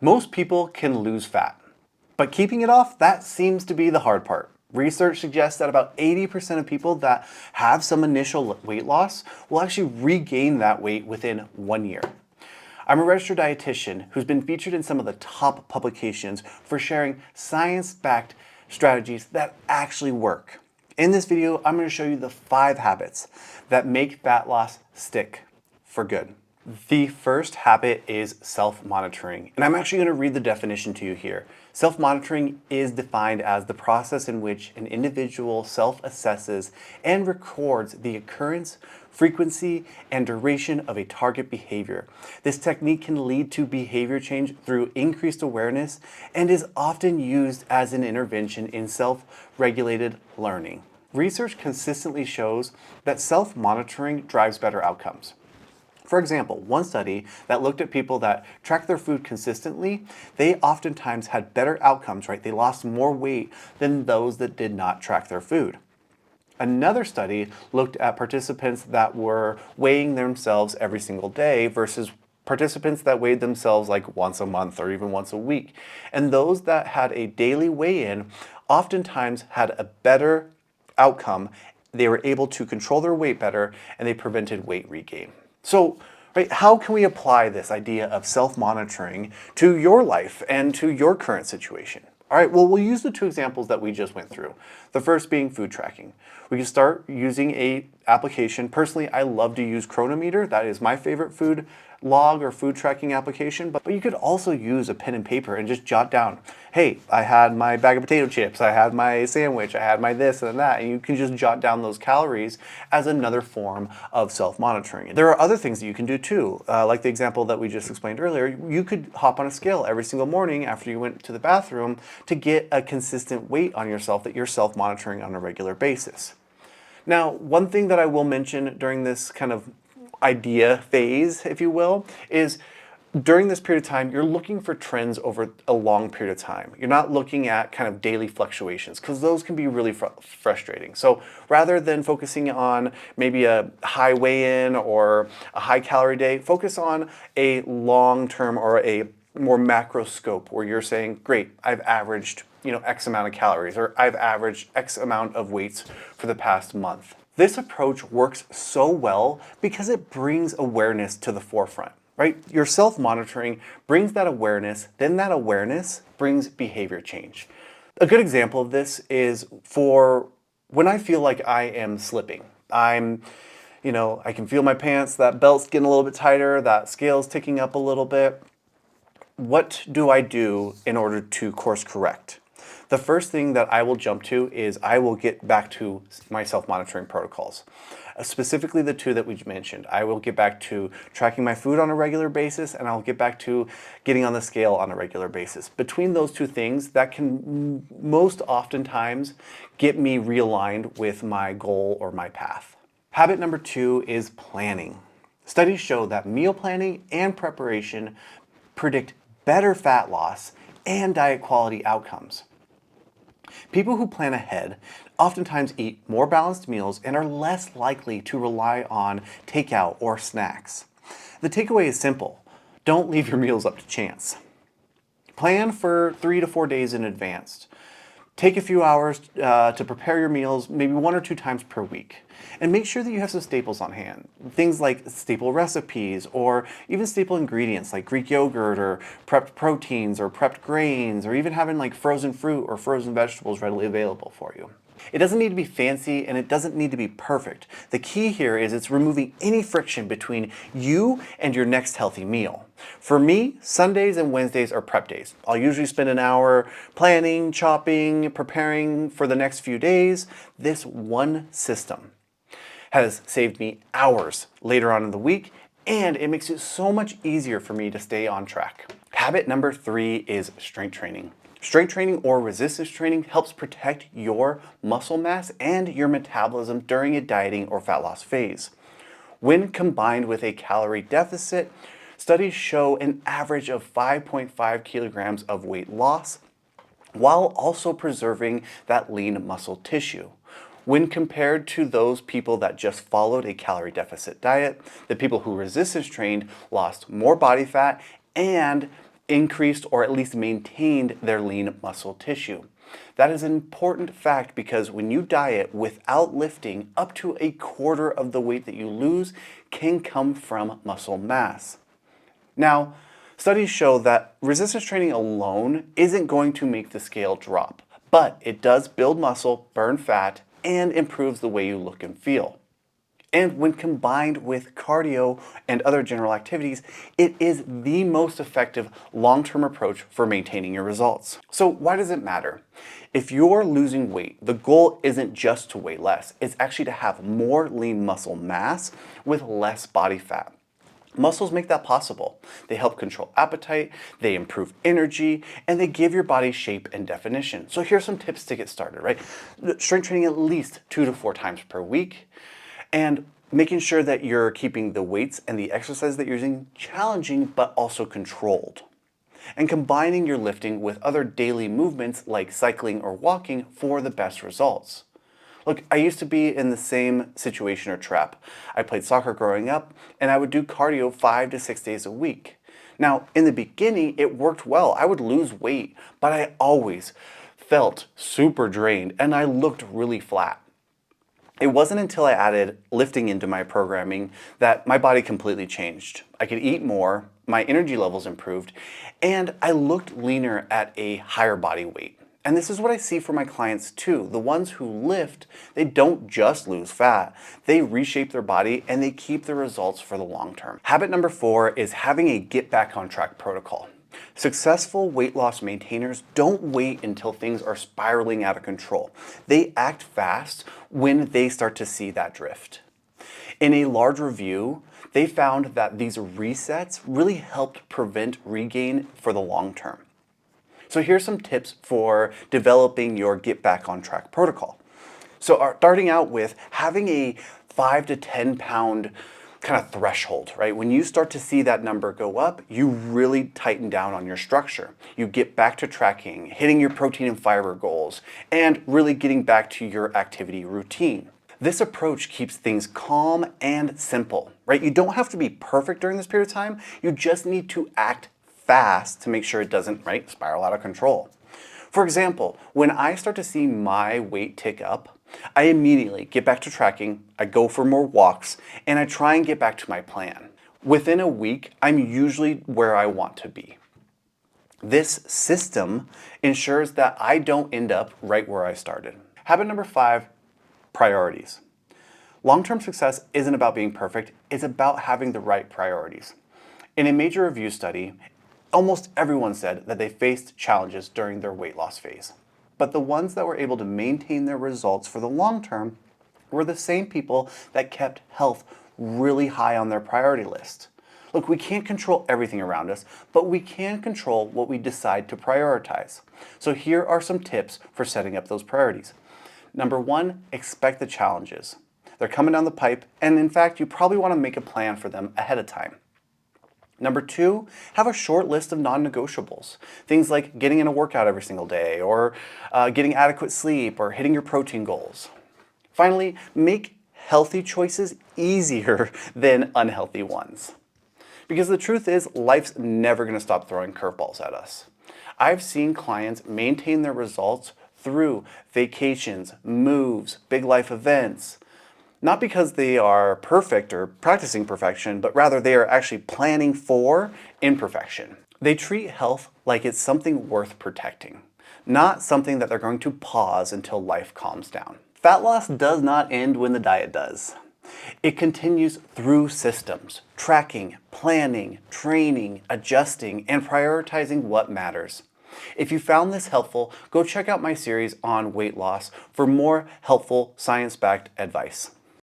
Most people can lose fat, but keeping it off, that seems to be the hard part. Research suggests that about 80% of people that have some initial weight loss will actually regain that weight within 1 year. I'm a registered dietitian who's been featured in some of the top publications for sharing science-backed strategies that actually work. In this video, I'm going to show you the 5 habits that make fat loss stick for good. The first habit is self-monitoring, and I'm actually going to read the definition to you here. Self-monitoring is defined as the process in which an individual self-assesses and records the occurrence, frequency, and duration of a target behavior. This technique can lead to behavior change through increased awareness and is often used as an intervention in self-regulated learning. Research consistently shows that self-monitoring drives better outcomes. For example, one study that looked at people that tracked their food consistently, they oftentimes had better outcomes, right? They lost more weight than those that did not track their food. Another study looked at participants that were weighing themselves every single day versus participants that weighed themselves like once a month or even once a week. And those that had a daily weigh-in oftentimes had a better outcome. They were able to control their weight better and they prevented weight regain. So, right, how can we apply this idea of self-monitoring to your life and to your current situation? All right, well, we'll use the 2 examples that we just went through. The first being food tracking. We can start using a application. Personally, I love to use Cronometer. That is my favorite food log or food tracking application, but you could also use a pen and paper and just jot down, hey, I had my bag of potato chips, I had my sandwich, I had my this and that, and you can just jot down those calories as another form of self-monitoring. There are other things that you can do too, like the example that we just explained earlier. You could hop on a scale every single morning after you went to the bathroom to get a consistent weight on yourself that you're self-monitoring on a regular basis. Now, one thing that I will mention during this kind of idea phase, if you will, is during this period of time, you're looking for trends over a long period of time. You're not looking at kind of daily fluctuations because those can be really frustrating. So rather than focusing on maybe a high weigh-in or a high calorie day, focus on a long-term or a more macro scope where you're saying, great, I've averaged X amount of calories, or I've averaged X amount of weights for the past month. This approach works so well because it brings awareness to the forefront, right? Your self-monitoring brings that awareness, then that awareness brings behavior change. A good example of this is for when I feel like I am slipping. I can feel my pants, that belt's getting a little bit tighter, that scale's ticking up a little bit. What do I do in order to course correct? The first thing that I will jump to is I will get back to my self-monitoring protocols. Specifically the 2 that we mentioned. I will get back to tracking my food on a regular basis, and I'll get back to getting on the scale on a regular basis. Between those 2 things, that can most oftentimes get me realigned with my goal or my path. Habit number 2 is planning. Studies show that meal planning and preparation predict better fat loss and diet quality outcomes. People who plan ahead oftentimes eat more balanced meals and are less likely to rely on takeout or snacks. The takeaway is simple. Don't leave your meals up to chance. Plan for 3 to 4 days in advance. Take a few hours to prepare your meals, maybe 1 or 2 times per week. And make sure that you have some staples on hand. Things like staple recipes or even staple ingredients like Greek yogurt or prepped proteins or prepped grains, or even having like frozen fruit or frozen vegetables readily available for you. It doesn't need to be fancy and it doesn't need to be perfect. The key here is it's removing any friction between you and your next healthy meal. For me, Sundays and Wednesdays are prep days. I'll usually spend an hour planning, chopping, preparing for the next few days. This one system has saved me hours later on in the week, and it makes it so much easier for me to stay on track. Habit number 3 is strength training. Strength training or resistance training helps protect your muscle mass and your metabolism during a dieting or fat loss phase. When combined with a calorie deficit, studies show an average of 5.5 kilograms of weight loss while also preserving that lean muscle tissue. When compared to those people that just followed a calorie deficit diet, the people who resistance trained lost more body fat and increased or at least maintained their lean muscle tissue. That is an important fact because when you diet without lifting, up to a quarter of the weight that you lose can come from muscle mass. Now, studies show that resistance training alone isn't going to make the scale drop, but it does build muscle, burn fat, and improves the way you look and feel. And when combined with cardio and other general activities, it is the most effective long-term approach for maintaining your results. So why does it matter? If you're losing weight, the goal isn't just to weigh less, it's actually to have more lean muscle mass with less body fat. Muscles make that possible. They help control appetite, they improve energy, and they give your body shape and definition. So here's some tips to get started, right? Strength training at least 2 to 4 times per week, and making sure that you're keeping the weights and the exercise that you're using challenging but also controlled. And combining your lifting with other daily movements like cycling or walking for the best results. Look, I used to be in the same situation or trap. I played soccer growing up, and I would do cardio 5 to 6 days a week. Now, in the beginning, it worked well. I would lose weight, but I always felt super drained, and I looked really flat. It wasn't until I added lifting into my programming that my body completely changed. I could eat more, my energy levels improved, and I looked leaner at a higher body weight. And this is what I see for my clients too. The ones who lift, they don't just lose fat, they reshape their body and they keep the results for the long term. Habit number 4 is having a get back on track protocol. Successful weight loss maintainers don't wait until things are spiraling out of control. They act fast when they start to see that drift. In a large review, they found that these resets really helped prevent regain for the long term. So here's some tips for developing your get back on track protocol. So starting out with having a 5 to 10 pound kind of threshold, right? When you start to see that number go up, you really tighten down on your structure. You get back to tracking, hitting your protein and fiber goals, and really getting back to your activity routine. This approach keeps things calm and simple, right? You don't have to be perfect during this period of time. You just need to act fast to make sure it doesn't, right, spiral out of control. For example, when I start to see my weight tick up, I immediately get back to tracking, I go for more walks, and I try and get back to my plan. Within a week, I'm usually where I want to be. This system ensures that I don't end up right where I started. Habit number 5, priorities. Long-term success isn't about being perfect, it's about having the right priorities. In a major review study, almost everyone said that they faced challenges during their weight loss phase. But the ones that were able to maintain their results for the long term were the same people that kept health really high on their priority list. Look, we can't control everything around us, but we can control what we decide to prioritize. So here are some tips for setting up those priorities. Number 1, expect the challenges. They're coming down the pipe, and in fact, you probably want to make a plan for them ahead of time. Number 2, have a short list of non-negotiables. Things like getting in a workout every single day, or getting adequate sleep, or hitting your protein goals. Finally, make healthy choices easier than unhealthy ones. Because the truth is, life's never going to stop throwing curveballs at us. I've seen clients maintain their results through vacations, moves, big life events. Not because they are perfect or practicing perfection, but rather they are actually planning for imperfection. They treat health like it's something worth protecting, not something that they're going to pause until life calms down. Fat loss does not end when the diet does. It continues through systems, tracking, planning, training, adjusting, and prioritizing what matters. If you found this helpful, go check out my series on weight loss for more helpful science-backed advice.